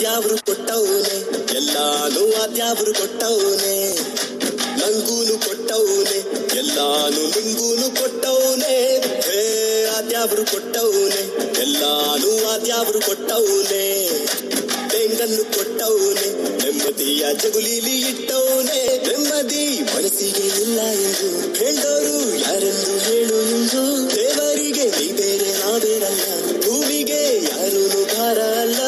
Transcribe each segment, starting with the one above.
ಅದ್ಯಾವ್ರು ಕೊಟ್ಟವನೆ, ಎಲ್ಲಾನು ಅದ್ಯಾವ್ರು ಕೊಟ್ಟವನೆ. ನಂಗೂನು ಕೊಟ್ಟವನೆ, ಎಲ್ಲಾನು ನಿಂಗೂನು ಕೊಟ್ಟವನೆ. ಹೇ ಅದ್ಯಾವ್ರು ಕೊಟ್ಟವನೆ, ಎಲ್ಲಾನು ಅದ್ಯಾವ್ರು ಕೊಟ್ಟವನೆ. ಬೆಂಗನ್ನು ಕೊಟ್ಟವನೆ, ನೆಮ್ಮದಿಯ ಜಗುಲೀಲಿ ಇಟ್ಟವನೆ. ನೆಮ್ಮದಿ ಮನಸ್ಸಿಗೆ ಇಲ್ಲ ಎಂದು ಹೇಳೋರು ಯಾರೆಂದು ಹೇಳು ಎಂದು. ದೇವರಿಗೆ ನೀ ಬೇರೆ ನಾವೇರಲ್ಲ, ಭೂಮಿಗೆ ಯಾರೂ ಭಾರ ಅಲ್ಲ.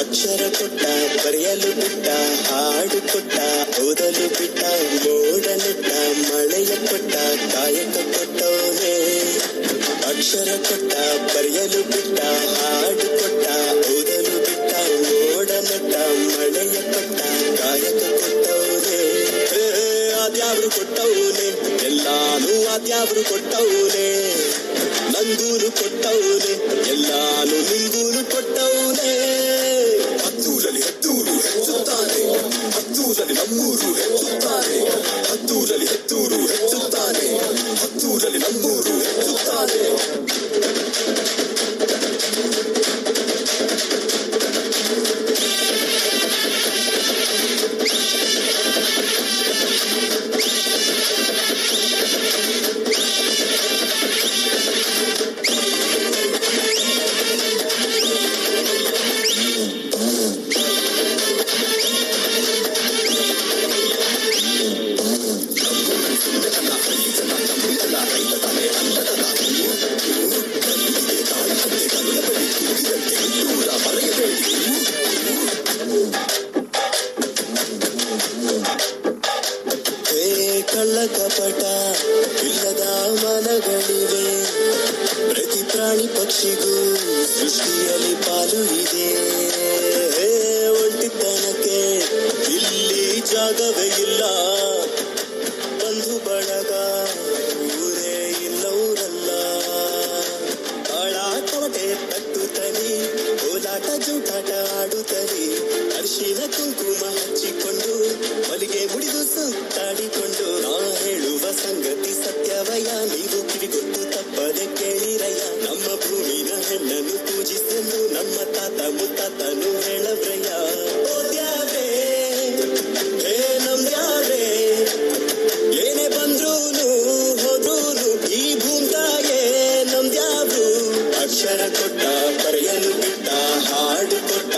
ಅಕ್ಷರ ಕೊಟ್ಟ, ಬರೆಯಲು ಬಿಟ್ಟ, ಹಾಡು ಕೊಟ್ಟ, ಓದಲು ಬಿಟ್ಟ, ಮೋಡ ನೆಟ್ಟ, ಮಳೆಯ ಕೊಟ್ಟ, ಕಾಯಕ ಕೊಟ್ಟವನೇ. ಅಕ್ಷರ ಕೊಟ್ಟ, ಬರೆಯಲು ಬಿಟ್ಟ, ಹಾಡು ಕೊಟ್ಟ, ಓದಲು ಬಿಟ್ಟ, ಮೋಡ ನೆಟ್ಟ, ಮಳೆಯ ಕೊಟ್ಟ, ಕಾಯಕ ಕೊಟ್ಟವನೇ. ಅದ್ಯಾವ್ರು ಕೊಟ್ಟವನೇ, ಎಲ್ಲಾನು ಅದ್ಯಾವ್ರು ಕೊಟ್ಟವನೇ. ನಂಗೂನು ಕೊಟ್ಟವನೇ, ಎಲ್ಲಾನು ನಿಂಗೂನು ಕೊಟ್ಟವನೇ. ಹತ್ತೂರಲ್ಲಿ ಹತ್ತೂರು ಹೆಚ್ಚುತ್ತಾನೆ, ಹತ್ತೂರಲ್ಲಿ ನಮ್ಮೂರು ಹೆಚ್ಚುತ್ತಾನೆ. ಹತ್ತೂರಲ್ಲಿ ಹತ್ತೂರು ಹೆಚ್ಚುತ್ತಾನೆ, ಹತ್ತೂರಲ್ಲಿ ನಮ್ಮೂರು ಹೆಚ್ಚುತ್ತಾನೆ. ಕಳ್ಳ ಕಪಟ ಇಲ್ಲದ ಮನಗಳಿವೆ, ಪ್ರತಿ ಪ್ರಾಣಿ ಪಕ್ಷಿಗೂ ಸೃಷ್ಟಿಯಲ್ಲಿ ಪಾಲು ಇದೆ. ಒಂಟಿತನಕ್ಕೆ ಇಲ್ಲಿ ಜಾಗವೇ ಇಲ್ಲ, ಬಂಧು ಬಳಗ ಊರೇ ಇಲ್ಲವರಲ್ಲ. ತಾಳ ತವಟೆ ತಟ್ಟುತ್ತಲಿ, ಕೋಲಾಟ ಜೂಟಾಟ ಆಡುತ್ತಲಿ, ಅರಿಶಿನ ಕುಂಕುಮ ಹಚ್ಚಿಕೊಂಡು ಮಲಿಗೆ ಮುಡಿದು ಸುತ್ತಾಡಿಕೊಂಡು. ನಾ ಹೇಳುವ ಸಂಗತಿ ಸತ್ಯವಯ್ಯ, ನೀವು ಕಿವಿಗೊಟ್ಟು ತಪ್ಪದೆ ಕೇಳಿರಯ್ಯ. ನಮ್ಮ ಭೂಮಿನ ಹೆಣ್ಣನ್ನು ಪೂಜಿಸೆಂದು ನಮ್ಮ ತಾತ ಮುತ್ತಾತನು ಹೇಳವ್ರಯ್ಯ. ಓದ್ಯಾವ್ರೆ ಹೇ ನಮ್ದ್ಯಾವ್ರೆ, ಏನೇ ಬಂದ್ರೂನು ಹೋದ್ರೂನು ಈ ಭೂಮ್ತಾಯೇ ನಮ್ದ್ಯಾವ್ರು. ಅಕ್ಷರ ಕೊಟ್ಟ, ಬರೆಯಲು ಬಿಟ್ಟ, ಹಾಡು ಕೊಟ್ಟ,